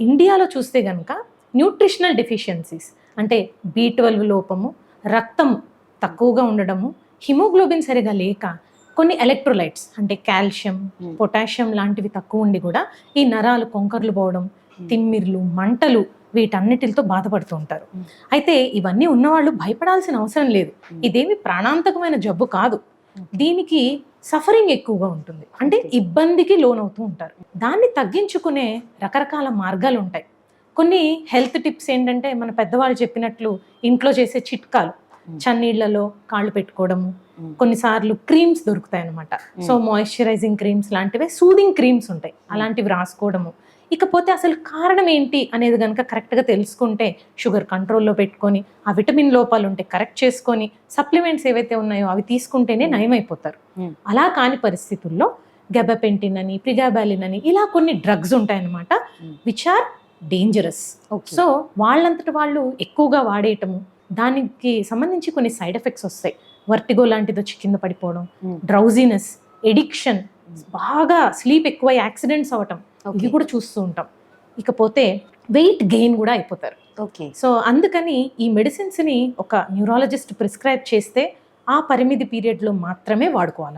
ఇండియాలో చూస్తే కనుక న్యూట్రిషనల్ డెఫిషియన్సీస్ అంటే B12 లోపము, రక్తం తక్కువగా ఉండడము, హిమోగ్లోబిన్ సరిగా లేక కొన్ని ఎలక్ట్రోలైట్స్ అంటే కాల్షియం, పొటాషియం లాంటివి తక్కువ ఉండి కూడా ఈ నరాలు కొంకర్లు పోవడం, తిమ్మిర్లు, మంటలు వీటన్నిటితో బాధపడుతూ ఉంటారు. అయితే ఇవన్నీ ఉన్నవాళ్ళు భయపడాల్సిన అవసరం లేదు. ఇదేమి ప్రాణాంతకమైన జబ్బు కాదు. దీనికి సఫరింగ్ ఎక్కువగా ఉంటుంది, అంటే ఇబ్బందికి లోనవుతూ ఉంటారు. దాన్ని తగ్గించుకునే రకరకాల మార్గాలు ఉంటాయి. కొన్ని హెల్త్ టిప్స్ ఏంటంటే మన పెద్దవాళ్ళు చెప్పినట్లు ఇంట్లో చేసే చిట్కాలు, చన్నీళ్లలో కాళ్ళు పెట్టుకోవడము, కొన్నిసార్లు క్రీమ్స్ దొరుకుతాయి అన్నమాట. సో మాయిశ్చరైజింగ్ క్రీమ్స్ లాంటివి, సూదింగ్ క్రీమ్స్ ఉంటాయి, అలాంటివి రాసుకోవడము. ఇకపోతే అసలు కారణం ఏంటి అనేది కనుక కరెక్ట్గా తెలుసుకుంటే షుగర్ కంట్రోల్లో పెట్టుకొని, ఆ విటమిన్ లోపాలు ఉంటే కరెక్ట్ చేసుకొని, సప్లిమెంట్స్ ఏవైతే ఉన్నాయో అవి తీసుకుంటేనే నయమైపోతారు. అలా కాని పరిస్థితుల్లో గెబపెంటిన్ అని, ప్రిగాబాలిన్ అని ఇలా కొన్ని డ్రగ్స్ ఉంటాయన్నమాట, విచ్ ఆర్ డేంజరస్. సో వాళ్ళంతటి వాళ్ళు ఎక్కువగా వాడేయటము, దానికి సంబంధించి కొన్ని సైడ్ ఎఫెక్ట్స్ వస్తాయి. వర్టిగో లాంటిది వచ్చి కింద పడిపోవడం, డ్రౌజీనెస్, ఎడిక్షన్, బాగా స్లీప్ ఎక్కువ, యాక్సిడెంట్స్ అవ్వటం, ఇవి కూడా చూస్తూ ఉంటాం. ఇకపోతే వెయిట్ గెయిన్ కూడా అయిపోతారు. సో అందుకని ఈ మెడిసిన్స్ని ఒక న్యూరాలజిస్ట్ ప్రిస్క్రైబ్ చేస్తే ఆ పరిమితి పీరియడ్లో మాత్రమే వాడుకోవాలి.